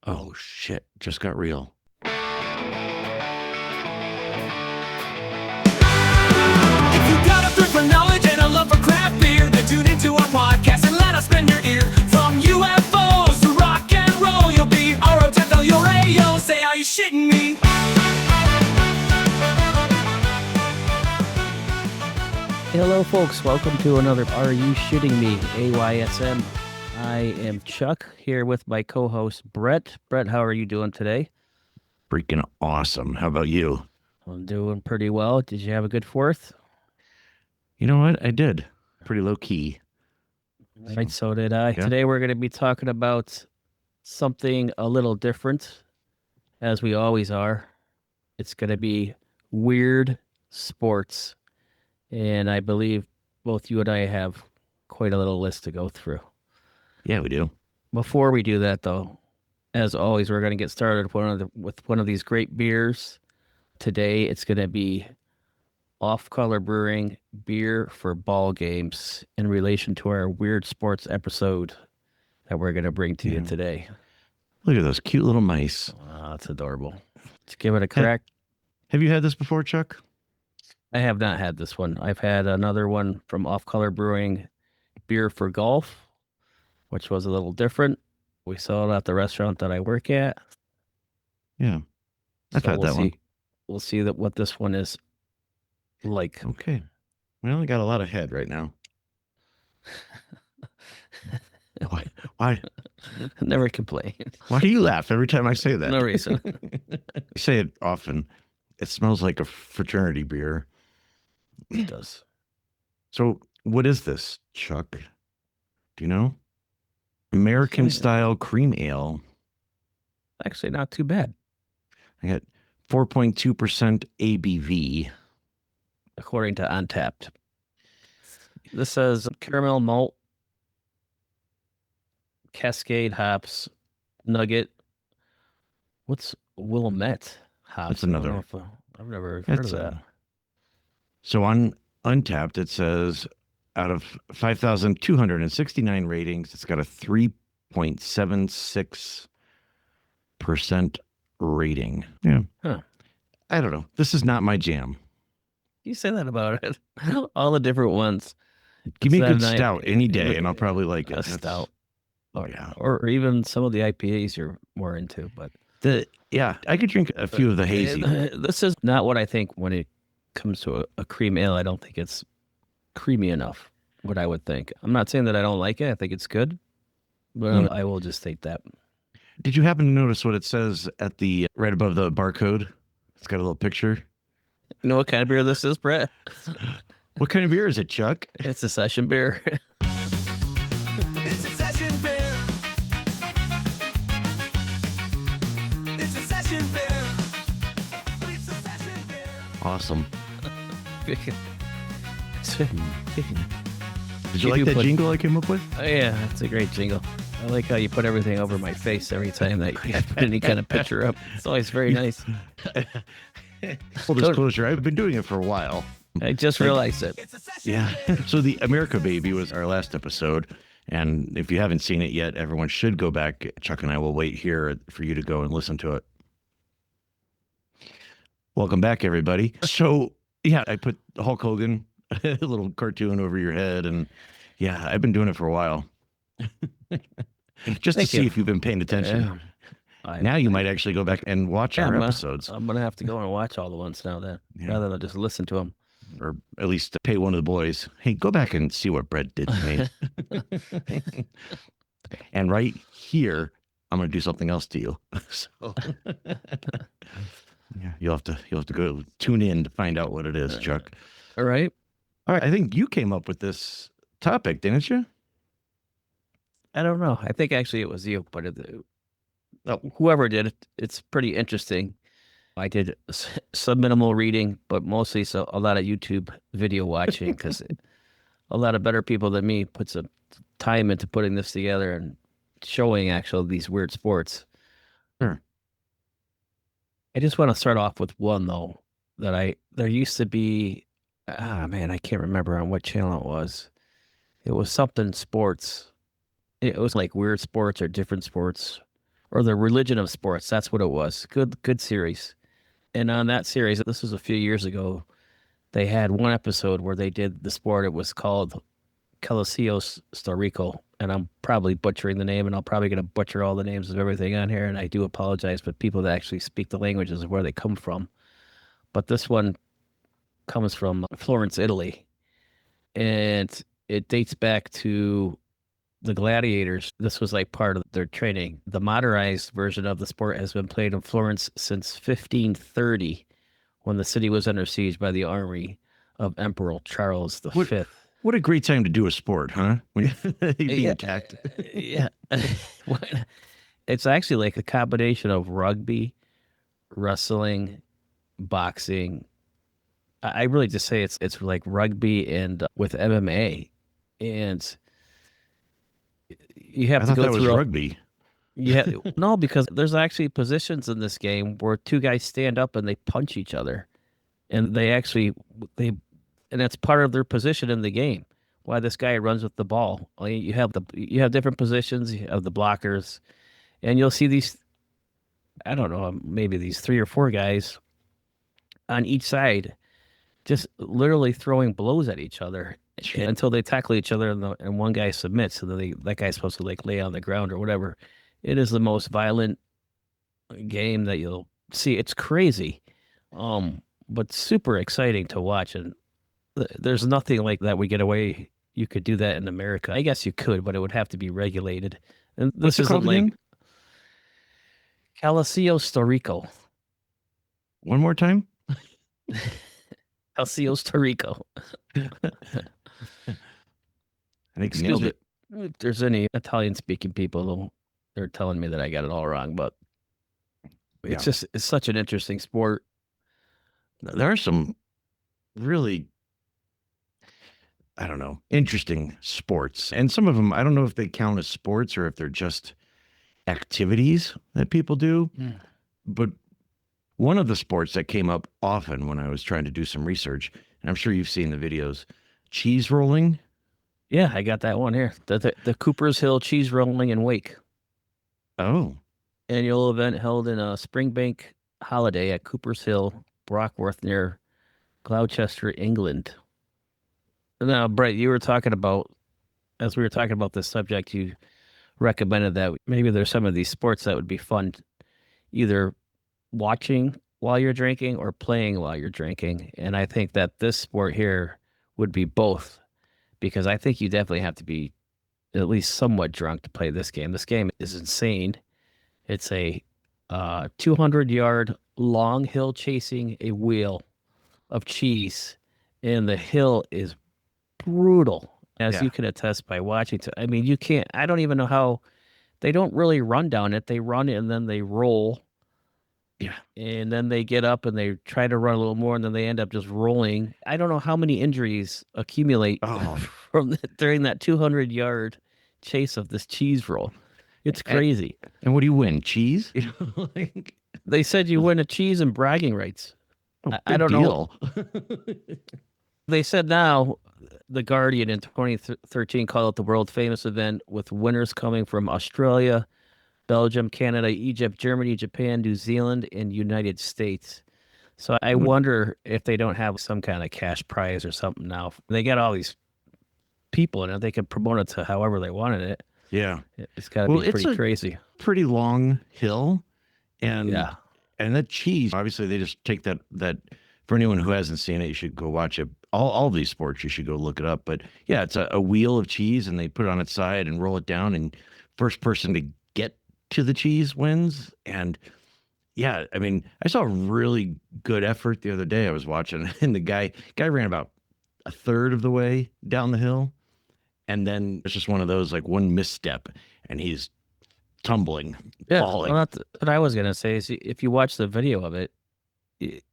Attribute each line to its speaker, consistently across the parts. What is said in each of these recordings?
Speaker 1: Oh, shit. Just got real.
Speaker 2: If you got a thirst for knowledge and a love for craft beer, then tune into our podcast and let us spin your ear. From UFOs to rock and roll, you'll be R-O-10, you'll A-yo. Say, are you shitting me?
Speaker 3: Hello, folks. Welcome to another Are You Shitting Me? AYSM. I am Chuck, here with my co-host, Brett. Brett, how are you doing today?
Speaker 1: Freaking awesome. How about you?
Speaker 3: I'm doing pretty well. Did you have a good 4th?
Speaker 1: You know what? I did. Pretty low key.
Speaker 3: Right, so did I.
Speaker 1: Yeah.
Speaker 3: Today we're going to be talking about something a little different, as we always are. It's going to be weird sports. And I believe both you and I have quite a little list to go through.
Speaker 1: Yeah, we do.
Speaker 3: Before we do that, though, as always, we're going to get started with one of these great beers. Today, it's going to be Off Color Brewing beer for ball games in relation to our weird sports episode that we're going to bring to you today.
Speaker 1: Look at those cute little mice.
Speaker 3: Oh, that's adorable. Let's give it a crack.
Speaker 1: Have you had this before, Chuck?
Speaker 3: I have not had this one. I've had another one from Off Color Brewing, beer for golf, which was a little different. We saw it at the restaurant that I work at.
Speaker 1: Yeah. I've had that one.
Speaker 3: We'll see what this one is like.
Speaker 1: Okay. We only got a lot of head right now. Why?
Speaker 3: Never complain.
Speaker 1: Why do you laugh every time I say that?
Speaker 3: No reason.
Speaker 1: I say it often. It smells like a fraternity beer.
Speaker 3: It does.
Speaker 1: So what is this, Chuck? Do you know? American style cream ale.
Speaker 3: Actually, not too bad.
Speaker 1: I got 4.2% ABV.
Speaker 3: According to Untapped. This says caramel malt, Cascade hops, nugget. What's Willamette hops?
Speaker 1: That's another.
Speaker 3: I've never heard of that.
Speaker 1: So on Untapped, it says out of 5,269 ratings, it's got a 3.76% rating. Yeah.
Speaker 3: Huh.
Speaker 1: I don't know. This is not my jam.
Speaker 3: You say that about it. All the different ones.
Speaker 1: Give me a good stout any day, and I'll probably like it.
Speaker 3: A stout.
Speaker 1: Oh, yeah.
Speaker 3: Or even some of the IPAs you're more into. But
Speaker 1: I could drink a few of the hazy.
Speaker 3: This is not what I think when it comes to a cream ale. I don't think it's creamy enough, what I would think. I'm not saying that I don't like it. I think it's good, but I will just state that.
Speaker 1: Did you happen to notice what it says at the right above the barcode? It's got a little picture.
Speaker 3: You know what kind of beer this is, Brett?
Speaker 1: What kind of beer is it, Chuck?
Speaker 3: It's a session beer.
Speaker 2: It's a session beer. It's a session beer. It's a session beer.
Speaker 1: Awesome.
Speaker 3: Did
Speaker 1: you like that jingle I came up with?
Speaker 3: Oh, yeah, it's a great jingle. I like how you put everything over my face every time that you put any kind of picture up. It's always very nice.
Speaker 1: Full disclosure, I've been doing it for a while.
Speaker 3: I just realized it.
Speaker 2: It's a session
Speaker 1: Yeah.
Speaker 2: beer.
Speaker 1: So the America Baby was our last episode. And if you haven't seen it yet, everyone should go back. Chuck and I will wait here for you to go and listen to it. Welcome back, everybody. So, yeah, I put Hulk Hogan, a little cartoon over your head. And yeah, I've been doing it for a while. Just to see if you've been paying attention. Now you might actually go back and watch our episodes.
Speaker 3: I'm going to have to go and watch all the ones now then, rather than just listen to them.
Speaker 1: Or at least pay one of the boys, hey, go back and see what Brett did to me. And right here, I'm going to do something else to you. So yeah, you'll have to go tune in to find out what it is, Chuck.
Speaker 3: All right.
Speaker 1: I think you came up with this topic, didn't you?
Speaker 3: I don't know. I think actually it was you, but whoever did it, it's pretty interesting. I did some minimal reading, but mostly a lot of YouTube video watching because a lot of better people than me put some time into putting this together and showing actually these weird sports.
Speaker 1: Sure.
Speaker 3: I just want to start off with one though there used to be, I can't remember on what channel it was. It was something sports. It was like weird sports or different sports. or the religion of sports. That's what it was. Good series. And on that series, this was a few years ago, they had one episode where they did the sport. It was called Calicios Storico, and I'm probably butchering the name, and I'm probably going to butcher all the names of everything on here, and I do apologize, but people that actually speak the languages of where they come from. But this one comes from Florence, Italy, and it dates back to the gladiators. This was like part of their training. The modernized version of the sport has been played in Florence since 1530, when the city was under siege by the army of Emperor Charles V.
Speaker 1: What a great time to do a sport, huh? When you're being attacked.
Speaker 3: Yeah. It's actually like a combination of rugby, wrestling, boxing. I really just say it's like rugby and with MMA, and you have
Speaker 1: I
Speaker 3: to
Speaker 1: thought
Speaker 3: go
Speaker 1: that was
Speaker 3: through
Speaker 1: rugby.
Speaker 3: Yeah, no, because there's actually positions in this game where two guys stand up and they punch each other, and they and that's part of their position in the game. Why this guy runs with the ball? You have different positions. You have the blockers, and you'll see these. I don't know, maybe these 3 or 4 guys on each side, just literally throwing blows at each other until they tackle each other, and one guy submits, and then that guy's supposed to like lay on the ground or whatever. It is the most violent game that you'll see. It's crazy, but super exciting to watch. And there's nothing like that we get away. You could do that in America. I guess you could, but it would have to be regulated. And
Speaker 1: What's
Speaker 3: this
Speaker 1: it called
Speaker 3: isn't like
Speaker 1: again?
Speaker 3: Calcio Storico.
Speaker 1: One more time?
Speaker 3: Calcio Storico.
Speaker 1: I think you nailed it.
Speaker 3: If there's any Italian-speaking people, they're telling me that I got it all wrong, but it's such an interesting sport.
Speaker 1: There are some really, I don't know, interesting sports. And some of them, I don't know if they count as sports or if they're just activities that people do.
Speaker 3: Mm.
Speaker 1: But one of the sports that came up often when I was trying to do some research, and I'm sure you've seen the videos, cheese rolling.
Speaker 3: Yeah, I got that one here. The Cooper's Hill Cheese Rolling and Wake.
Speaker 1: Oh,
Speaker 3: Annual event held in a Springbank holiday at Cooper's Hill, Brockworth, near Gloucester, England. Now, Brett, you were talking about, as we were talking about this subject, you recommended that maybe there's some of these sports that would be fun, either watching while you're drinking or playing while you're drinking. And I think that this sport here would be both, because I think you definitely have to be at least somewhat drunk to play this game. This game is insane. It's a 200-yard long hill chasing a wheel of cheese, and the hill is brutal, as you can attest by watching. I mean, you can't. I don't even know how. They don't really run down it. They run and then they roll.
Speaker 1: yeah.
Speaker 3: And then they get up and they try to run a little more, and then they end up just rolling. I don't know how many injuries accumulate during that 200-yard chase of this cheese roll. It's crazy.
Speaker 1: And what do you win? Cheese?
Speaker 3: They said you win a cheese and bragging rights. I don't know. They said now, The Guardian in 2013 called it the world famous event, with winners coming from Australia, Belgium, Canada, Egypt, Germany, Japan, New Zealand, and United States. So I wonder if they don't have some kind of cash prize or something now. They got all these people in it. They can promote it to however they wanted it.
Speaker 1: Yeah.
Speaker 3: It's got to be pretty crazy.
Speaker 1: Pretty long hill. And
Speaker 3: yeah.
Speaker 1: And that cheese, obviously they just take that for anyone who hasn't seen it, you should go watch it. All these sports, you should go look it up. But yeah, it's a wheel of cheese, and they put it on its side and roll it down, and first person to get to the cheese wins. And yeah, I mean, I saw a really good effort the other day. I was watching, and the guy ran about a third of the way down the hill. And then it's just one of those, like, one misstep and he's tumbling, falling.
Speaker 3: Well, that's what I was going to say is, if you watch the video of it,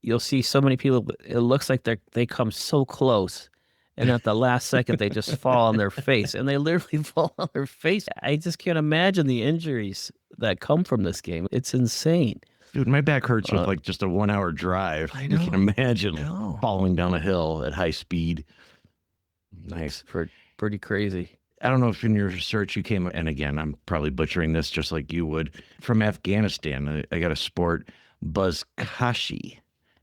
Speaker 3: you'll see so many people. It looks like they come so close, and at the last second, they just fall on their face, and they literally fall on their face. I just can't imagine the injuries that come from this game. It's insane.
Speaker 1: Dude, my back hurts with like just a 1-hour drive. I know. You can imagine falling down a hill at high speed. Nice.
Speaker 3: Pretty crazy.
Speaker 1: I don't know if in your research you came, and again, I'm probably butchering this just like you would, from Afghanistan. I got a sport, Buzkashi.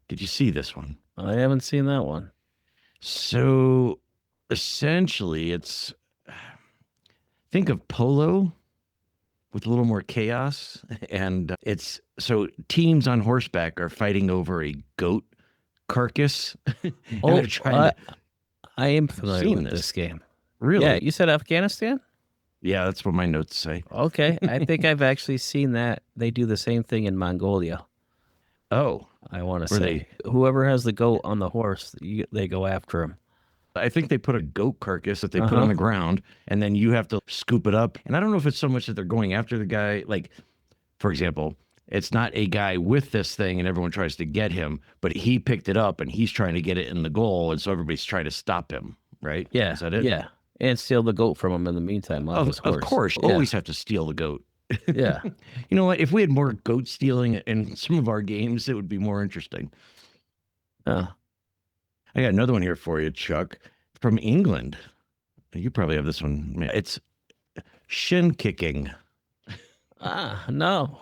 Speaker 1: Did you see this one?
Speaker 3: I haven't seen that one.
Speaker 1: So essentially, it's think of polo with a little more chaos. And it's so teams on horseback are fighting over a goat carcass. And they're trying to,
Speaker 3: I am familiar
Speaker 1: seen
Speaker 3: with this game.
Speaker 1: really?
Speaker 3: Yeah, you said Afghanistan?
Speaker 1: Yeah, that's what my notes say.
Speaker 3: Okay, I think I've actually seen that. They do the same thing in Mongolia.
Speaker 1: Oh,
Speaker 3: I want to
Speaker 1: Were
Speaker 3: say whoever has the goat on the horse, they go after him.
Speaker 1: I think they put a goat carcass that they put on the ground, and then you have to scoop it up. And I don't know if it's so much that they're going after the guy. Like, for example, it's not a guy with this thing and everyone tries to get him, but he picked it up and he's trying to get it in the goal. And so everybody's trying to stop him, right?
Speaker 3: Yeah,
Speaker 1: Is that it?
Speaker 3: yeah, and steal the goat from him in the meantime. Off his horse.
Speaker 1: Of course.
Speaker 3: Yeah.
Speaker 1: Always have to steal the goat.
Speaker 3: Yeah.
Speaker 1: You know what? If we had more goat stealing in some of our games, it would be more interesting.
Speaker 3: Oh.
Speaker 1: I got another one here for you, Chuck, from England. You probably have this one. It's Shin Kicking.
Speaker 3: No.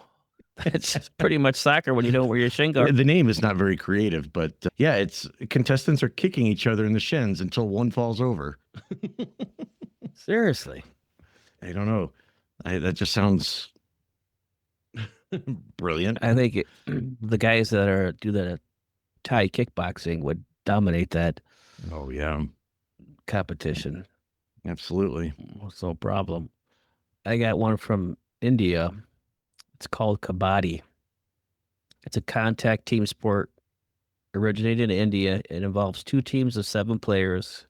Speaker 3: It's pretty much soccer when you don't wear your shin guard.
Speaker 1: The name is not very creative, but yeah, it's contestants are kicking each other in the shins until one falls over.
Speaker 3: Seriously.
Speaker 1: I don't know. That just sounds brilliant.
Speaker 3: I think the guys that do that Thai kickboxing would dominate that
Speaker 1: Oh, yeah,
Speaker 3: competition.
Speaker 1: absolutely.
Speaker 3: It's no problem. I got one from India. It's called kabaddi. It's a contact team sport originated in India. It involves 2 teams of 7 players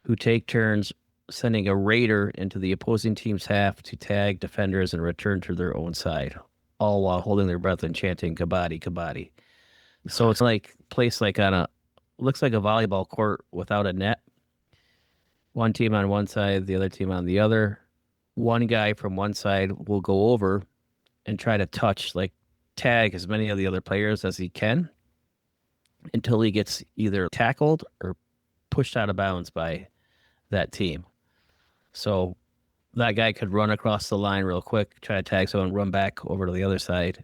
Speaker 3: who take turns sending a raider into the opposing team's half to tag defenders and return to their own side, all while holding their breath and chanting kabaddi, kabaddi. So it's like placed like on looks like a volleyball court without a net. One team on one side, the other team on the other. One guy from one side will go over and try to tag as many of the other players as he can until he gets either tackled or pushed out of bounds by that team. So that guy could run across the line real quick, try to tag someone, run back over to the other side.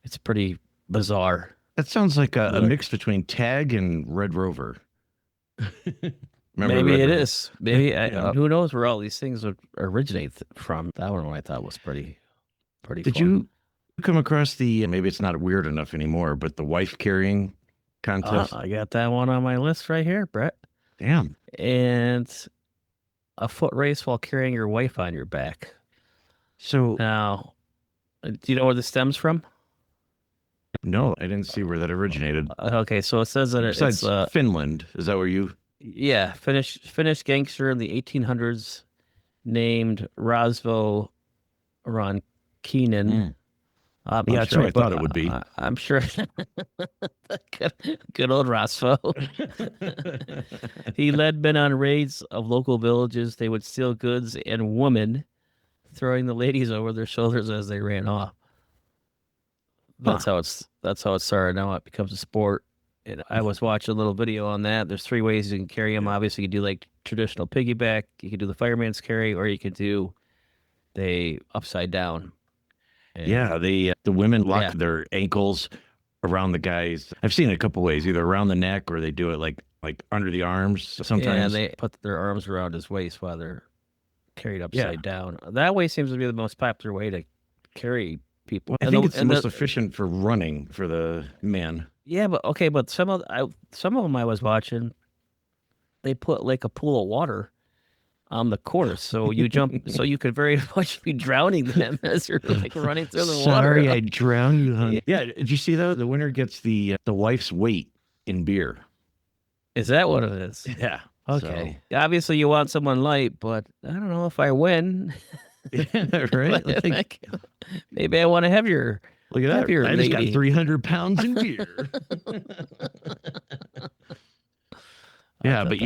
Speaker 3: It's pretty bizarre.
Speaker 1: That sounds like a mix between Tag and Red Rover.
Speaker 3: Maybe
Speaker 1: Red
Speaker 3: it
Speaker 1: Rover?
Speaker 3: is. Maybe
Speaker 1: Yeah.
Speaker 3: who knows where all these things would originate from. That one I thought was pretty
Speaker 1: Did
Speaker 3: fun.
Speaker 1: you come across maybe it's not weird enough anymore, but the wife carrying contest?
Speaker 3: I got that one on my list right here, Brett.
Speaker 1: Damn.
Speaker 3: And a foot race while carrying your wife on your back.
Speaker 1: So,
Speaker 3: Now, do you know where this stems from?
Speaker 1: no, I didn't see where that originated.
Speaker 3: Okay, so it says that
Speaker 1: Besides
Speaker 3: it's
Speaker 1: Finland, is that where you?
Speaker 3: yeah, Finnish gangster in the 1800s named Rosvo Ronkinen.
Speaker 1: Yeah, that's what I thought it would be.
Speaker 3: I'm sure. Good old Rosvo. He led men on raids of local villages. They would steal goods and women, throwing the ladies over their shoulders as they ran off. That's how it started. Now it becomes a sport. And I was watching a little video on that. There's 3 ways you can carry them. Obviously, you can do like traditional piggyback. You can do the fireman's carry, or you can do the upside down. And
Speaker 1: Yeah, the women lock their ankles around the guys. I've seen it a couple ways, either around the neck or they do it like under the arms. Sometimes
Speaker 3: they put their arms around his waist while they're carried upside down. That way seems to be the most popular way to carry people.
Speaker 1: I think it's the most efficient for running for the man.
Speaker 3: Yeah, but some of them I was watching, they put like a pool of water on the course, so you jump, so you could very much be drowning them as you're like running through the water.
Speaker 1: Sorry, I drowned you, honey. Yeah, did you see though? The winner gets the wife's weight in beer.
Speaker 3: Is that what it is?
Speaker 1: Yeah.
Speaker 3: Okay. Obviously, you want someone light, but I don't know if I win.
Speaker 1: Yeah, right. Like,
Speaker 3: Maybe I want a heavier.
Speaker 1: look at that!
Speaker 3: Heavier
Speaker 1: I just got
Speaker 3: lady.
Speaker 1: 300 pounds in beer. Yeah, but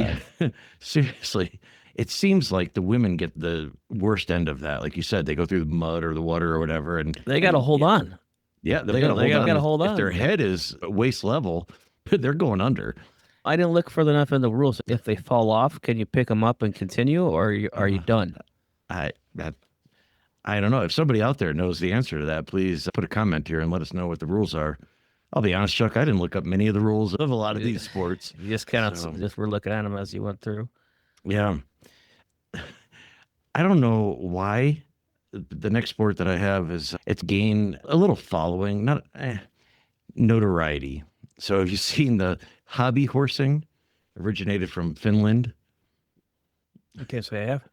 Speaker 1: seriously, it seems like the women get the worst end of that. Like you said, they go through the mud or the water or whatever, and
Speaker 3: They got to hold on.
Speaker 1: yeah,
Speaker 3: They gotta hold
Speaker 1: If
Speaker 3: on.
Speaker 1: their head is waist level, they're going under.
Speaker 3: I didn't look further enough in the rules. If they fall off, can you pick them up and continue, or are you
Speaker 1: Uh,
Speaker 3: done?
Speaker 1: I that I don't know. If somebody out there knows the answer to that, please put a comment here and let us know what the rules are. I'll be honest, Chuck, I didn't look up many of the rules of a lot of
Speaker 3: You
Speaker 1: these sports.
Speaker 3: you just kind
Speaker 1: So,
Speaker 3: of just were looking at them as you went through.
Speaker 1: yeah. I don't know why the next sport that I have is it's gained a little following, not notoriety. So have you seen the hobby horsing? Originated from Finland.
Speaker 3: Okay, so I have.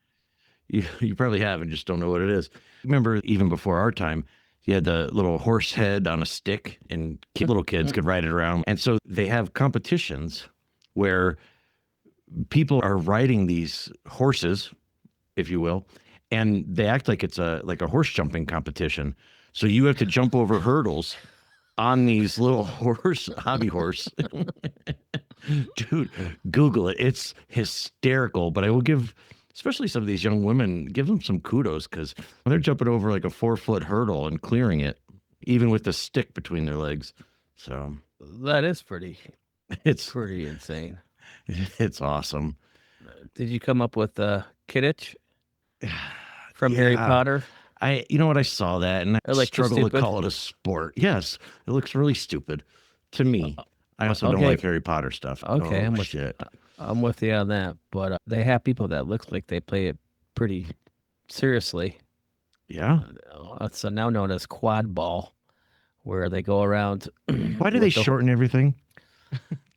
Speaker 1: You probably have and just don't know what it is. Remember, even before our time, you had the little horse head on a stick, and little kids could ride it around. And so they have competitions where people are riding these horses, if you will, and they act like it's a horse jumping competition. So you have to jump over hurdles on these little hobby horse. Dude, Google it. It's hysterical. But I will give, especially some of these young women, give them some kudos because they're jumping over like a 4-foot hurdle and clearing it, even with the stick between their legs. So
Speaker 3: That is
Speaker 1: it's
Speaker 3: pretty insane.
Speaker 1: it's awesome.
Speaker 3: Did you come up with Quidditch from Harry
Speaker 1: Yeah.
Speaker 3: Potter?
Speaker 1: You know what? I saw that and I
Speaker 3: Or like too
Speaker 1: struggle to
Speaker 3: stupid?
Speaker 1: call it a sport. Yes, it looks really stupid to me. I also don't
Speaker 3: okay.
Speaker 1: like Harry Potter stuff.
Speaker 3: Okay,
Speaker 1: Oh,
Speaker 3: I'm with
Speaker 1: shit.
Speaker 3: I'm with you on that. But they have people that look like they play it pretty seriously.
Speaker 1: Yeah.
Speaker 3: It's now known as quad ball, where they go around.
Speaker 1: Why do they
Speaker 3: with the-
Speaker 1: shorten everything?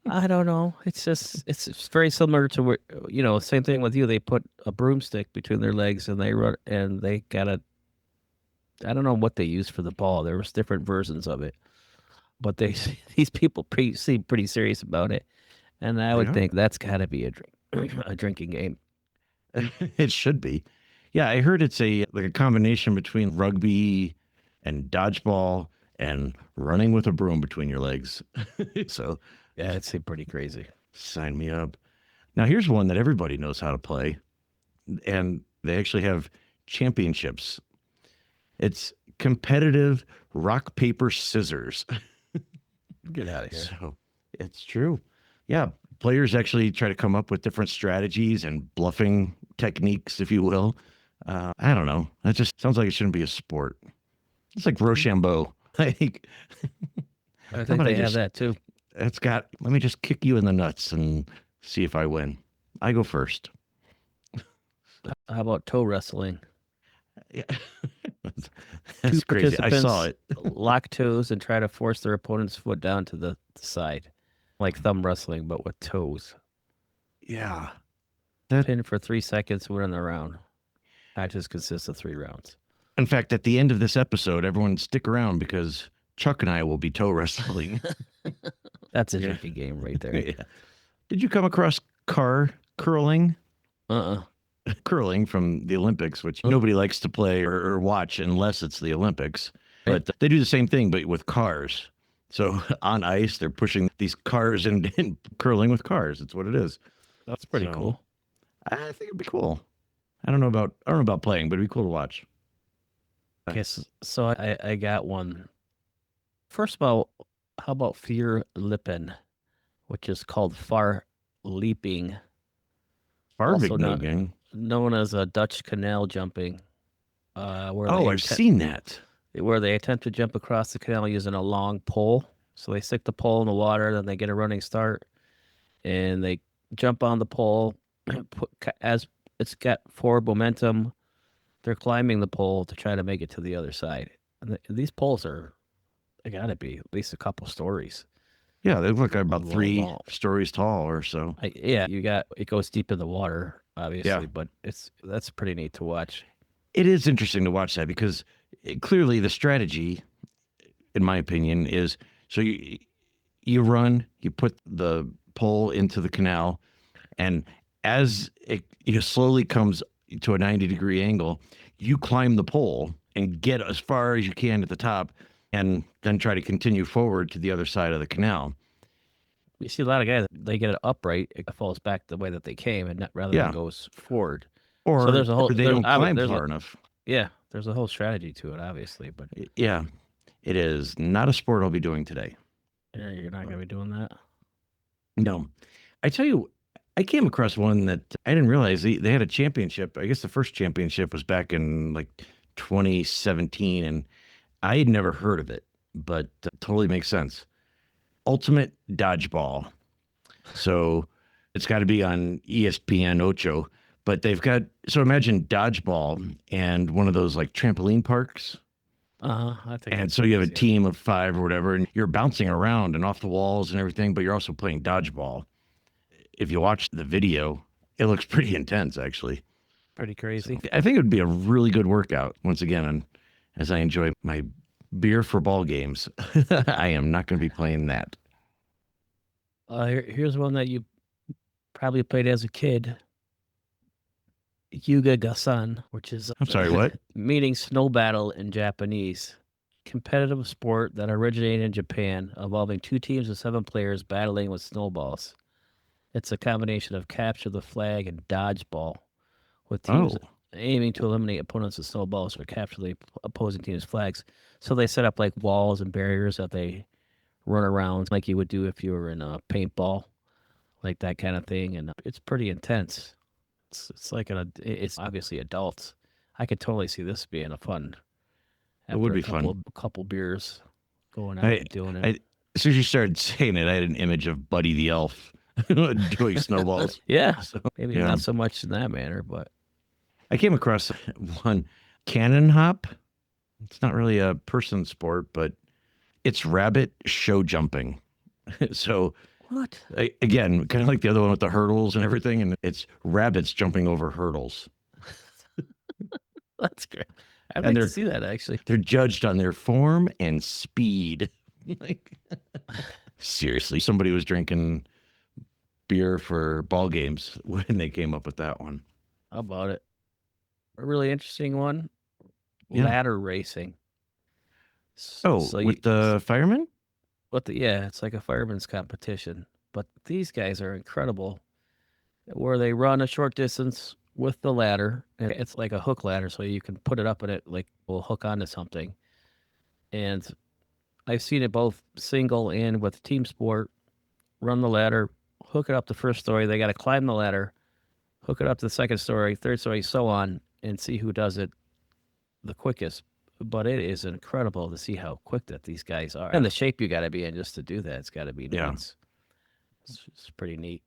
Speaker 3: I don't know. It's very similar to where same thing with you. They put a broomstick between their legs and they run and they got a. I don't know what they use for the ball. There was different versions of it, but these people seem pretty serious about it, and I would
Speaker 1: Yeah.
Speaker 3: think that's got to be a drinking game.
Speaker 1: It should be. Yeah, I heard it's like a combination between rugby and dodgeball and running with a broom between your legs. So
Speaker 3: Yeah, it seemed pretty crazy.
Speaker 1: sign me up. Now here's one that everybody knows how to play, and they actually have championships. It's competitive rock, paper, scissors.
Speaker 3: Get out of here.
Speaker 1: So it's true. Yeah. Players actually try to come up with different strategies and bluffing techniques, if you will. I don't know. That just sounds like it shouldn't be a sport. It's like Rochambeau. Like,
Speaker 3: I
Speaker 1: How
Speaker 3: think
Speaker 1: about
Speaker 3: they
Speaker 1: I
Speaker 3: have
Speaker 1: just-
Speaker 3: that too.
Speaker 1: let me just kick you in the nuts and see if I win. I go first.
Speaker 3: How about toe wrestling?
Speaker 1: Yeah. That's
Speaker 3: Two
Speaker 1: crazy. I saw it.
Speaker 3: lock toes and try to force their opponent's foot down to the side, like thumb wrestling, but with toes.
Speaker 1: Yeah.
Speaker 3: Pin for 3 seconds, win the round. Matches consist of 3 rounds.
Speaker 1: In fact, at the end of this episode, everyone stick around because Chuck and I will be toe wrestling.
Speaker 3: That's a
Speaker 1: Yeah.
Speaker 3: drinking game right there.
Speaker 1: Yeah. Did you come across car curling?
Speaker 3: Uh-uh.
Speaker 1: Curling from the Olympics, which nobody likes to play or watch unless it's the Olympics. But they do the same thing, but with cars. So on ice, they're pushing these cars and curling with cars. That's what it is.
Speaker 3: That's pretty
Speaker 1: So,
Speaker 3: cool.
Speaker 1: I think it'd be cool. I don't know about playing, but it'd be cool to watch.
Speaker 3: Okay, so I got one. First of all, how about fear lippen, which is called far leaping, Also not-
Speaker 1: Farvignogen.
Speaker 3: known as a Dutch canal jumping. Where
Speaker 1: Oh,
Speaker 3: they
Speaker 1: I've seen that.
Speaker 3: where they attempt to jump across the canal using a long pole. So they stick the pole in the water, then they get a running start, and they jump on the pole. As it's got forward momentum, they're climbing the pole to try to make it to the other side. And these poles they got to be at least a couple stories.
Speaker 1: Yeah, they look like about
Speaker 3: Long,
Speaker 1: 3
Speaker 3: long.
Speaker 1: stories tall or so.
Speaker 3: It goes deep in the water, obviously,
Speaker 1: Yeah.
Speaker 3: but that's pretty neat to watch.
Speaker 1: It is interesting to watch that because clearly the strategy, in my opinion, is so you run, you put the pole into the canal, and as it slowly comes to a 90-degree angle, you climb the pole and get as far as you can at the top, and then try to continue forward to the other side of the canal.
Speaker 3: You see a lot of guys, they get it upright, it falls back the way that they came, and rather
Speaker 1: Yeah.
Speaker 3: than goes forward.
Speaker 1: Or,
Speaker 3: there's a whole-
Speaker 1: or they
Speaker 3: there's-
Speaker 1: don't
Speaker 3: I would-
Speaker 1: climb
Speaker 3: there's a-
Speaker 1: far enough.
Speaker 3: Yeah, there's a whole strategy to it, obviously, but
Speaker 1: Yeah, it is not a sport I'll be doing today.
Speaker 3: you're not going to be doing that.
Speaker 1: No. I tell you, I came across one that I didn't realize they had a championship. I guess the first championship was back in like 2017, and I had never heard of it, but totally makes sense. Ultimate Dodgeball. So it's got to be on ESPN Ocho, but they've got, so imagine Dodgeball and one of those like trampoline parks.
Speaker 3: I think.
Speaker 1: And so you have a team of 5 or whatever, and you're bouncing around and off the walls and everything, but you're also playing dodgeball. If you watch the video, it looks pretty intense, actually.
Speaker 3: Pretty crazy.
Speaker 1: So I think it would be a really good workout, once again, and as I enjoy my beer for ball games. I am not going to be playing that.
Speaker 3: Here's one that you probably played as a kid. Yuga Gasan, which is
Speaker 1: I'm sorry, what?
Speaker 3: meaning snow battle in Japanese. Competitive sport that originated in Japan, involving 2 teams of 7 players battling with snowballs. It's a combination of capture the flag and dodgeball, with teams aiming to eliminate opponents with snowballs or capture the opposing team's flags. So they set up like walls and barriers that they run around like you would do if you were in a paintball, like that kind of thing. And it's pretty intense. It's like it's obviously adults. I could totally see this being a fun.
Speaker 1: It would be
Speaker 3: fun. A couple beers, going out and doing it.
Speaker 1: As soon as you started saying it, I had an image of Buddy the Elf doing snowballs.
Speaker 3: Yeah,
Speaker 1: So,
Speaker 3: maybe not so much in that manner, but
Speaker 1: I came across one, Kaninhop. It's not really a person sport, but it's rabbit show jumping. So
Speaker 3: what?
Speaker 1: Again, kind of like the other one with the hurdles and everything, and it's rabbits jumping over hurdles.
Speaker 3: That's great. I'd like to see that, actually.
Speaker 1: They're judged on their form and speed. Like, seriously, somebody was drinking beer for ball games when they came up with that one.
Speaker 3: How about it? A really interesting one.
Speaker 1: Yeah.
Speaker 3: Ladder racing.
Speaker 1: With the firemen?
Speaker 3: It's like a fireman's competition. But these guys are incredible, where they run a short distance with the ladder. And it's like a hook ladder, so you can put it up and it like will hook onto something. And I've seen it both single and with team sport. Run the ladder, hook it up the first story. They got to climb the ladder, hook it up to the second story, third story, so on, and see who does it the quickest. But it is incredible to see how quick that these guys are, and the shape you got to be in just to do that. It's got to be nuts. Yeah. It's pretty neat.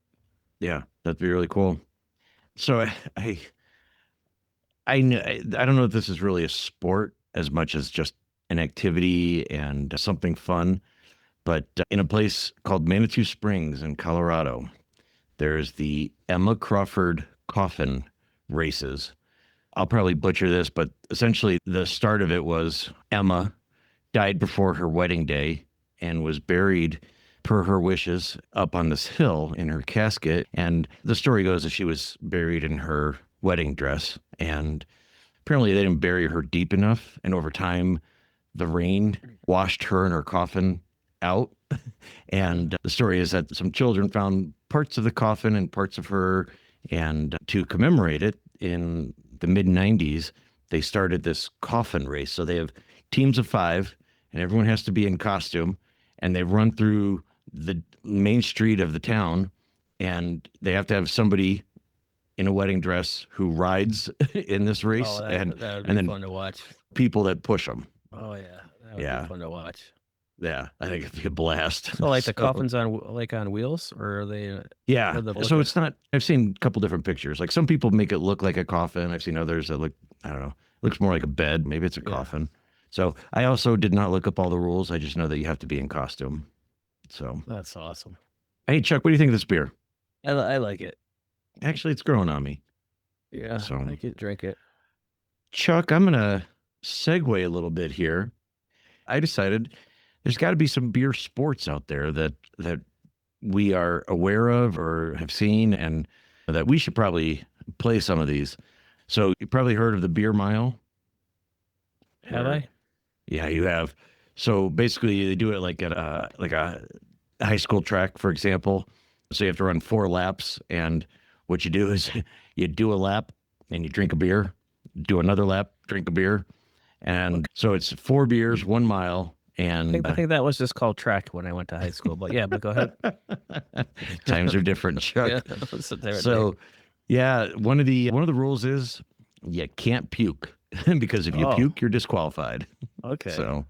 Speaker 1: Yeah, that'd be really cool. So I don't know if this is really a sport as much as just an activity and something fun. But in a place called Manitou Springs in Colorado, there's the Emma Crawford coffin races. I'll probably butcher this, but essentially the start of it was Emma died before her wedding day and was buried per her wishes up on this hill in her casket. And the story goes that she was buried in her wedding dress. And apparently they didn't bury her deep enough. And over time, the rain washed her and her coffin out. And the story is that some children found parts of the coffin and parts of her. And to commemorate it, in the mid-90s, they started this coffin race. So they have teams of 5, and everyone has to be in costume, and they run through the main street of the town, and they have to have somebody in a wedding dress who rides in this race.
Speaker 3: Oh, that would be
Speaker 1: then
Speaker 3: fun to watch.
Speaker 1: People that push them.
Speaker 3: Oh, yeah. That would be fun to watch.
Speaker 1: Yeah, I think it'd be a blast.
Speaker 3: So like the coffins on wheels, or are they?
Speaker 1: Yeah. So it's not. I've seen a couple different pictures. Like some people make it look like a coffin. I've seen others that look. I don't know. Looks more like a bed. Maybe it's a coffin. So I also did not look up all the rules. I just know that you have to be in costume. So
Speaker 3: that's awesome.
Speaker 1: Hey Chuck, what do you think of this beer?
Speaker 3: I like it.
Speaker 1: Actually, it's growing on me.
Speaker 3: Yeah. So I could drink it.
Speaker 1: Chuck, I'm gonna segue a little bit here. I decided there's got to be some beer sports out there that we are aware of or have seen, and that we should probably play some of these. So you probably heard of the beer mile.
Speaker 3: Have I?
Speaker 1: Yeah, you have. So basically, they do it like at a high school track, for example. So you have to run 4 laps, and what you do is you do a lap and you drink a beer, do another lap, drink a beer, and so it's 4 beers, 1 mile. And
Speaker 3: I think that was just called track when I went to high school. But yeah, but go ahead.
Speaker 1: times are different, Chuck.
Speaker 3: Yeah, it's a different
Speaker 1: So,
Speaker 3: thing.
Speaker 1: yeah, one of the rules is you can't puke because if you
Speaker 3: Oh.
Speaker 1: puke, you're disqualified.
Speaker 3: Okay.
Speaker 1: So,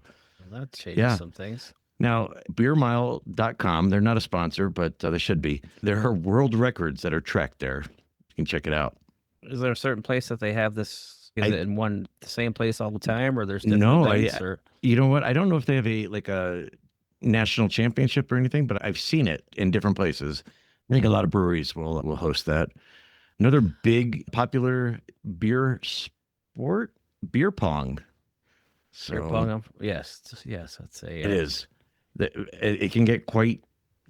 Speaker 3: Well, that changes
Speaker 1: yeah.
Speaker 3: some things.
Speaker 1: Now, beermile.com, they're not a sponsor, but they should be. There are world records that are tracked there. You can check it out.
Speaker 3: Is there a certain place that they have this? Is
Speaker 1: I-
Speaker 3: it in the same place all the time, or there's different
Speaker 1: No,
Speaker 3: events? Or
Speaker 1: you know what? I don't know if they have a national championship or anything, but I've seen it in different places. I think a lot of breweries will host that. Another big popular beer sport, beer pong. So
Speaker 3: beer pong? Yes, I'd say
Speaker 1: it is. It can get quite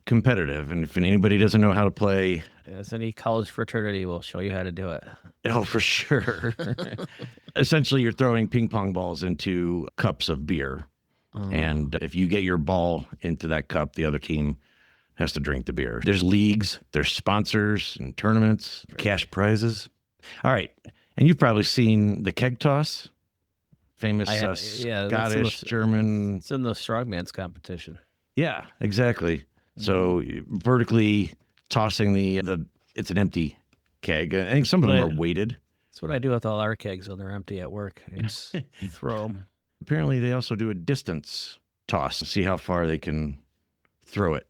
Speaker 1: competitive, and if anybody doesn't know how to play,
Speaker 3: Yes, any college fraternity will show you how to do it.
Speaker 1: oh, for sure. Essentially, you're throwing ping pong balls into cups of beer. And if you get your ball into that cup, the other team has to drink the beer. There's leagues, there's sponsors and tournaments, cash prizes. All right. And you've probably seen the keg toss, famous
Speaker 3: yeah,
Speaker 1: Scottish, German.
Speaker 3: It's in the strongman's competition.
Speaker 1: Yeah, exactly. So vertically tossing it's an empty keg. I think some of them are weighted.
Speaker 3: That's what I do with all our kegs when they're empty at work. I just throw them.
Speaker 1: Apparently, they also do a distance toss to see how far they can throw it.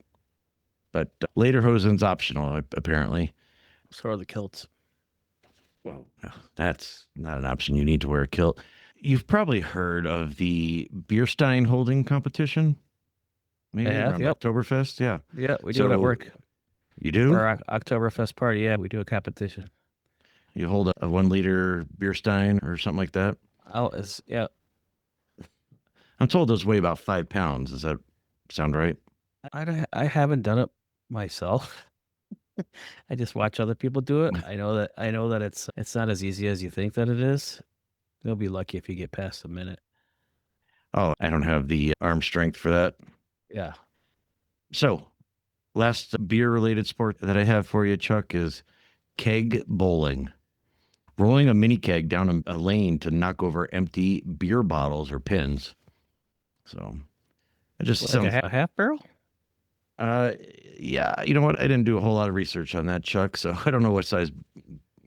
Speaker 1: But lederhosen's optional, apparently.
Speaker 3: Throw the kilts.
Speaker 1: Well, that's not an option. You need to wear a kilt. You've probably heard of the beer stein holding competition. Maybe around Oktoberfest. Yeah.
Speaker 3: Yeah, we do it at work.
Speaker 1: You do?
Speaker 3: For our Oktoberfest party, yeah, we do a competition.
Speaker 1: You hold a 1 liter beer stein or something like that?
Speaker 3: Yeah.
Speaker 1: I'm told those weigh about 5 pounds. Does that sound right?
Speaker 3: I haven't done it myself. I just watch other people do it. I know that it's not as easy as you think that it is. You'll be lucky if you get past a minute.
Speaker 1: Oh, I don't have the arm strength for that.
Speaker 3: Yeah.
Speaker 1: So, last beer-related sport that I have for you, Chuck, is keg bowling. Rolling a mini keg down a lane to knock over empty beer bottles or pins. So, it just sounds
Speaker 3: like a half barrel?
Speaker 1: Yeah, you know what? I didn't do a whole lot of research on that, Chuck, so I don't know what size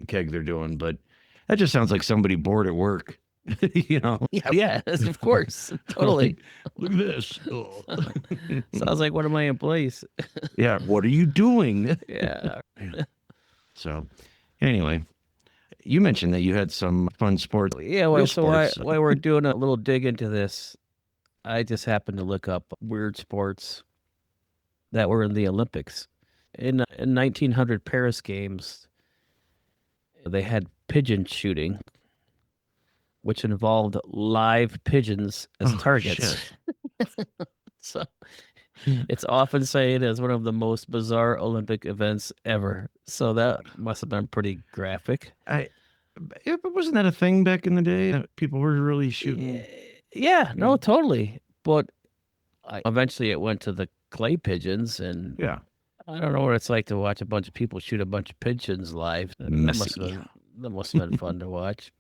Speaker 1: keg they're doing, but that just sounds like somebody bored at work. You know?
Speaker 3: Yeah, of course. Totally.
Speaker 1: Look at this. Oh.
Speaker 3: Sounds like one of my employees.
Speaker 1: Yeah, what are you doing?
Speaker 3: Yeah.
Speaker 1: So, anyway, you mentioned that you had some fun sports.
Speaker 3: Yeah, well, so while we're doing a little dig into this, I just happened to look up weird sports that were in the Olympics. In 1900 Paris Games, they had pigeon shooting, which involved live pigeons as targets. So it's often cited as one of the most bizarre Olympic events ever. So that must have been pretty graphic.
Speaker 1: But wasn't that a thing back in the day? People were really shooting.
Speaker 3: Yeah, no, totally. But eventually it went to the clay pigeons, and
Speaker 1: yeah,
Speaker 3: I don't know what it's like to watch a bunch of people shoot a bunch of pigeons live. That must have been fun to watch.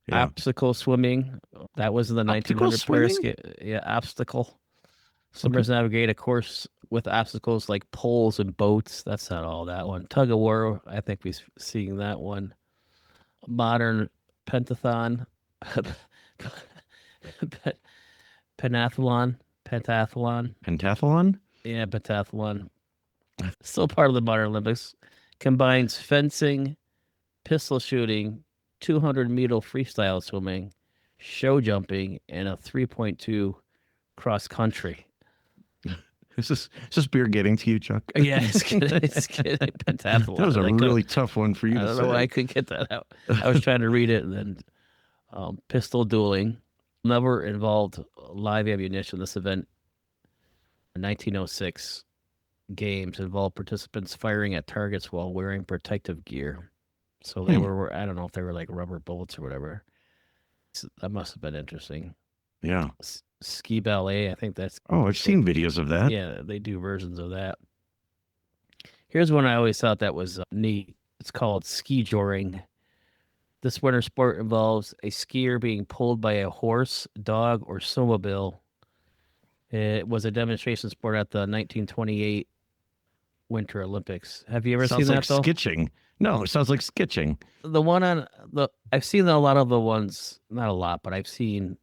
Speaker 3: Yeah. Obstacle swimming. That was in the 1900 Paris. Yeah, obstacle. Swimmers navigate a course with obstacles like poles and boats. That's not all that one. Tug of war. I think we're seeing that one. Modern pentathlon. Pentathlon.
Speaker 1: Pentathlon?
Speaker 3: Yeah, pentathlon. Still part of the modern Olympics. Combines fencing, pistol shooting, 200-meter freestyle swimming, show jumping, and a 3.2 cross country.
Speaker 1: Is this beer getting to you, Chuck?
Speaker 3: Yeah, it's getting pentathlon.
Speaker 1: That was a really tough one for you to say.
Speaker 3: I don't know why I couldn't get that out. I was trying to read it, and then pistol dueling. Never involved live ammunition. This event, 1906 games, involved participants firing at targets while wearing protective gear. So they were, I don't know if they were like rubber bullets or whatever. So that must have been interesting.
Speaker 1: Yeah.
Speaker 3: Ski ballet, I think that's...
Speaker 1: Oh, I've seen videos of that.
Speaker 3: Yeah, they do versions of that. Here's one I always thought that was neat. It's called ski joring. This winter sport involves a skier being pulled by a horse, dog, or snowmobile It was a demonstration sport at the 1928 Winter Olympics. Have you ever
Speaker 1: Sounds
Speaker 3: seen
Speaker 1: like
Speaker 3: that though?
Speaker 1: skitching. No, it sounds like skitching.
Speaker 3: The one on the I've seen a lot of the ones, not a lot, but I've seen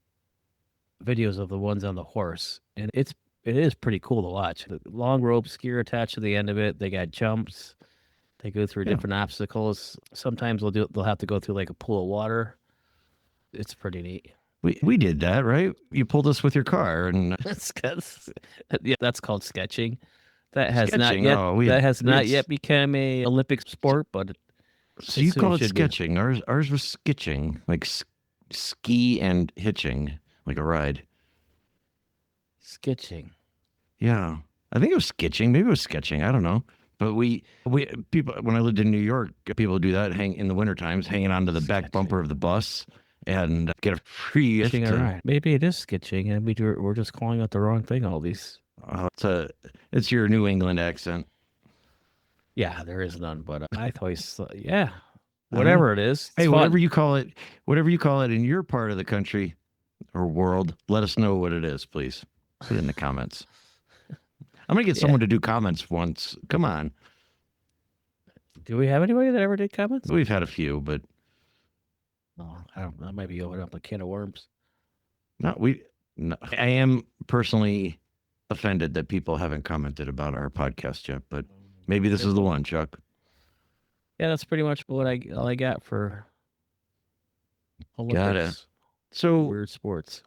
Speaker 3: videos of the ones on the horse, and it is pretty cool to watch. The long ropes, gear attached to the end of it. They got jumps. They go through
Speaker 1: Yeah.
Speaker 3: different obstacles. Sometimes they'll have to go through like a pool of water. It's pretty neat.
Speaker 1: We did that, right? You pulled us with your car and
Speaker 3: Yeah, that's called sketching. That has not
Speaker 1: sketching.
Speaker 3: yet
Speaker 1: Oh,
Speaker 3: that has not
Speaker 1: it's-
Speaker 3: yet become a Olympic sport, but
Speaker 1: So you
Speaker 3: soon
Speaker 1: call it
Speaker 3: should be.
Speaker 1: sketching. Ours was skitching, like ski and hitching, like a ride.
Speaker 3: sketching.
Speaker 1: Yeah, I think it was sketching. Maybe it was sketching. I don't know. But we people when I lived in New York, people do that hang in the winter times, hanging onto the back bumper of the bus and get a free gift.
Speaker 3: Sketching, all right. Maybe it is sketching, and we're just calling it the wrong thing. All these.
Speaker 1: It's your New England accent.
Speaker 3: Yeah, there is none, but I always thought, yeah, whatever it is. It's
Speaker 1: Hey,
Speaker 3: fun.
Speaker 1: whatever you call it in your part of the country or world, let us know what it is, please. Put it in the comments. I'm gonna get someone to do comments once. Come on,
Speaker 3: Do we have anybody that ever did comments?
Speaker 1: we've had a few, but
Speaker 3: Oh, I don't. That might be opening up a can of worms.
Speaker 1: no, no. I am personally offended that people haven't commented about our podcast yet, but maybe this is the one, Chuck.
Speaker 3: Yeah, that's pretty much all I got for Olympics.
Speaker 1: Got it. So
Speaker 3: Weird sports.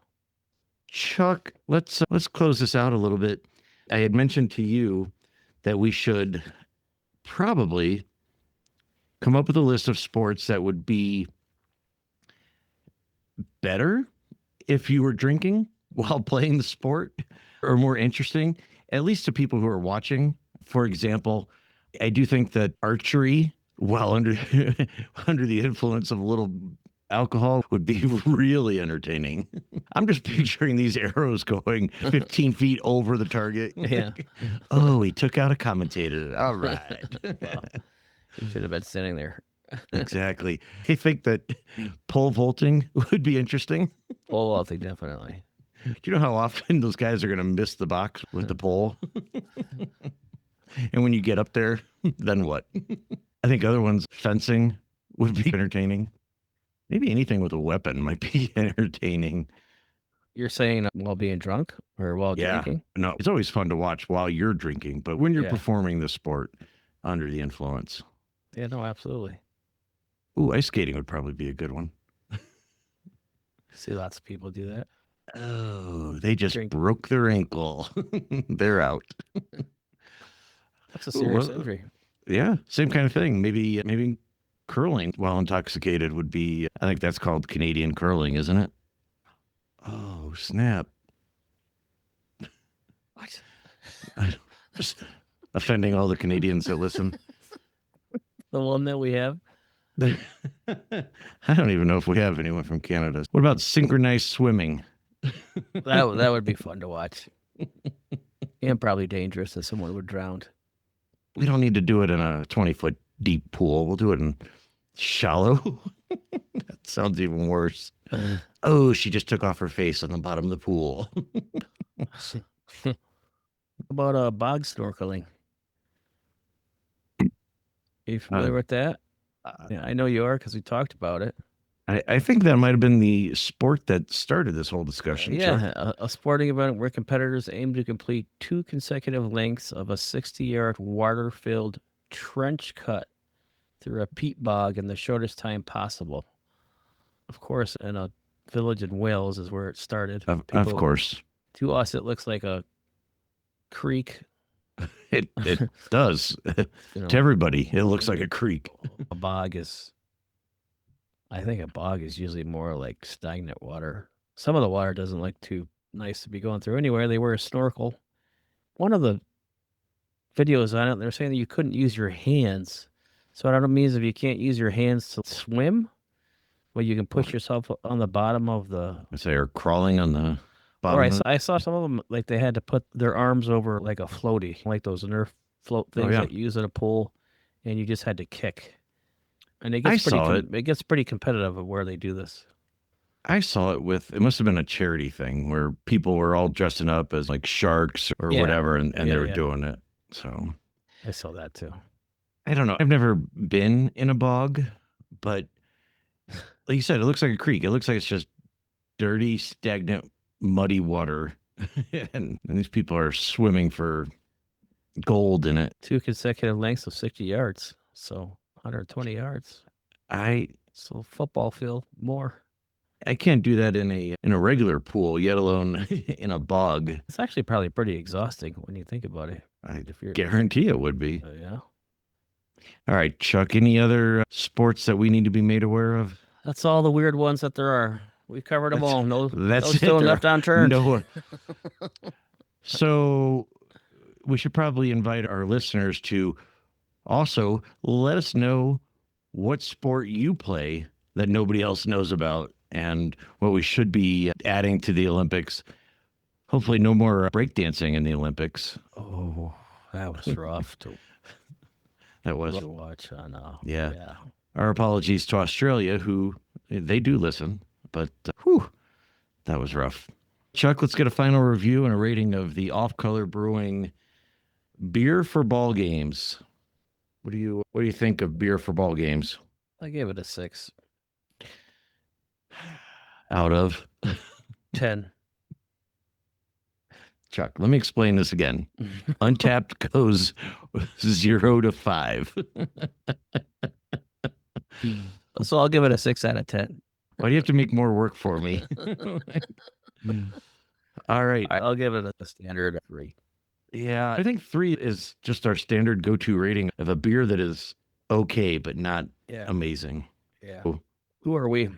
Speaker 1: Chuck, let's close this out a little bit. I had mentioned to you that we should probably come up with a list of sports that would be better if you were drinking while playing the sport, or more interesting, at least to people who are watching. For example, I do think that archery, while under under the influence of a little alcohol, would be really entertaining. I'm just picturing these arrows going 15 feet over the target.
Speaker 3: Yeah.
Speaker 1: Oh, he took out a commentator. All right.
Speaker 3: Well, you should have been sitting there.
Speaker 1: Exactly. I think that pole vaulting would be interesting.
Speaker 3: Oh, I think definitely.
Speaker 1: Do you know how often those guys are going to miss the box with the pole? And when you get up there, then what? I think other ones, fencing would be entertaining. Maybe anything with a weapon might be entertaining.
Speaker 3: You're saying while being drunk or while drinking?
Speaker 1: No, it's always fun to watch while you're drinking, but when you're
Speaker 3: Yeah.
Speaker 1: performing the sport under the influence.
Speaker 3: Yeah, no, absolutely.
Speaker 1: Ooh, ice skating would probably be a good one.
Speaker 3: See lots of people do that.
Speaker 1: Oh, they just
Speaker 3: Drink.
Speaker 1: broke their ankle. They're out.
Speaker 3: That's a serious
Speaker 1: well-
Speaker 3: injury.
Speaker 1: Yeah, same kind of thing. Maybe curling while intoxicated would be, I think that's called Canadian curling, isn't it? Oh, snap.
Speaker 3: What?
Speaker 1: Just offending all the Canadians that listen.
Speaker 3: The one that we have?
Speaker 1: I don't even know if we have anyone from Canada. What about synchronized swimming?
Speaker 3: That would be fun to watch. And probably dangerous if someone would drown.
Speaker 1: We don't need to do it in a 20-foot deep pool. We'll do it in shallow. That sounds even worse. Oh, she just took off her face on the bottom of the pool.
Speaker 3: How about bog snorkeling? Are you familiar with that? Yeah, I know you are because we talked about it.
Speaker 1: I think that might have been the sport that started this whole discussion.
Speaker 3: Yeah,
Speaker 1: Chuck.
Speaker 3: a sporting event where competitors aim to complete 2 consecutive lengths of a 60-yard water-filled trench cut through a peat bog in the shortest time possible. Of course, in a village in Wales is where it started.
Speaker 1: Of
Speaker 3: People-
Speaker 1: course.
Speaker 3: To us, it looks like a creek.
Speaker 1: It does.
Speaker 3: You know,
Speaker 1: To everybody, it looks like a creek.
Speaker 3: a bog is. I think a bog is usually more like stagnant water. Some of the water doesn't look too nice to be going through anywhere. They wear a snorkel. One of the videos on it, they're saying that you couldn't use your hands. So what it means if you can't use your hands to swim, well, you can push yourself on the bottom of the.
Speaker 1: So they're crawling on the bottom.
Speaker 3: Or
Speaker 1: of
Speaker 3: I saw some of them like they had to put their arms over like a floaty, like those Nerf float things
Speaker 1: yeah.
Speaker 3: that you use in a pool, and you just had to kick. And it
Speaker 1: I
Speaker 3: gets pretty
Speaker 1: saw
Speaker 3: it gets pretty competitive of where they do this.
Speaker 1: I saw it it must have been a charity thing where people were all dressing up as like sharks or
Speaker 3: Yeah.
Speaker 1: whatever, and they
Speaker 3: Yeah,
Speaker 1: were
Speaker 3: yeah.
Speaker 1: doing it. So
Speaker 3: I saw that too.
Speaker 1: I don't know. I've never been in a bog, but like you said, it looks like a creek. It looks like it's just dirty, stagnant, muddy water. And these people are swimming for gold in it.
Speaker 3: 2 consecutive lengths of 60 yards. So 120 yards.
Speaker 1: I
Speaker 3: So football field more.
Speaker 1: can't do that in a regular pool, yet alone in a bog.
Speaker 3: It's actually probably pretty exhausting when you think about it.
Speaker 1: I
Speaker 3: If you're,
Speaker 1: guarantee it would be.
Speaker 3: yeah.
Speaker 1: All right, Chuck, any other sports that we need to be made aware of?
Speaker 3: That's all the weird ones that there are. We covered them all. No,
Speaker 1: That's
Speaker 3: no
Speaker 1: it.
Speaker 3: stone
Speaker 1: There
Speaker 3: left
Speaker 1: are
Speaker 3: unturned.
Speaker 1: no. So we should probably invite our listeners to also let us know what sport you play that nobody else knows about and what we should be adding to the Olympics. Hopefully no more breakdancing in the Olympics.
Speaker 3: Oh, that was rough to
Speaker 1: That was,
Speaker 3: watch. I know.
Speaker 1: Yeah.
Speaker 3: Yeah.
Speaker 1: our apologies to Australia, who they do listen, but whew, that was rough. Chuck, let's get a final review and a rating of the Off Color Brewing beer for ball games. What do you think of beer for ball games?
Speaker 3: I gave it a 6.
Speaker 1: Out of
Speaker 3: 10.
Speaker 1: Chuck, let me explain this again. Untapped goes 0 to 5.
Speaker 3: So I'll give it a 6 out of 10.
Speaker 1: Why do you have to make more work for me? All right.
Speaker 3: I'll give it a standard 3.
Speaker 1: Yeah, I think 3 is just our standard go-to rating of a beer that is okay, but not
Speaker 3: Yeah.
Speaker 1: amazing.
Speaker 3: Yeah.
Speaker 1: Oh.
Speaker 3: Who are we?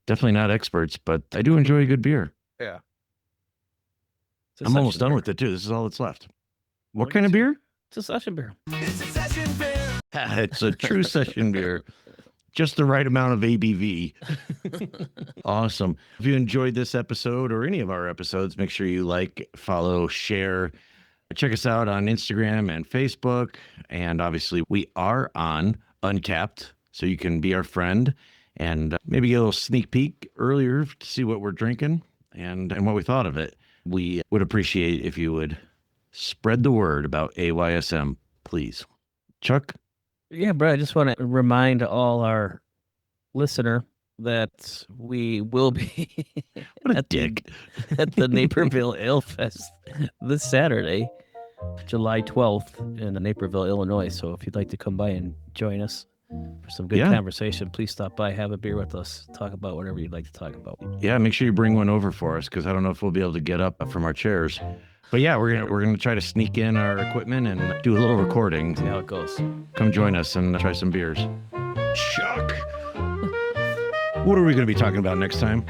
Speaker 1: Definitely not experts, but I do enjoy a good beer.
Speaker 3: Yeah.
Speaker 1: I'm almost done with it too. This is all that's left. What kind of beer?
Speaker 3: It's a session beer.
Speaker 2: It's a session beer.
Speaker 1: It's a true session beer. Just the right amount of ABV. Awesome. If you enjoyed this episode or any of our episodes, make sure you like, follow, share. Check us out on Instagram and Facebook. And obviously, we are on Untapped, so you can be our friend and maybe get a little sneak peek earlier to see what we're drinking and what we thought of it. We would appreciate if you would spread the word about AYSM, please. Chuck?
Speaker 3: Yeah, bro. I just want to remind all our listener that we will be
Speaker 1: What a
Speaker 3: at
Speaker 1: dick.
Speaker 3: at the Naperville Ale Fest this Saturday, July 12th in Naperville, Illinois. So if you'd like to come by and join us for some good
Speaker 1: Yeah.
Speaker 3: conversation, please stop by, have a beer with us, talk about whatever you'd like to talk about.
Speaker 1: Yeah, make sure you bring one over for us because I don't know if we'll be able to get up from our chairs. But yeah, we're gonna try to sneak in our equipment and do a little recording.
Speaker 3: See how it goes.
Speaker 1: Come join us and try some beers. Chuck, what are we gonna be talking about next time?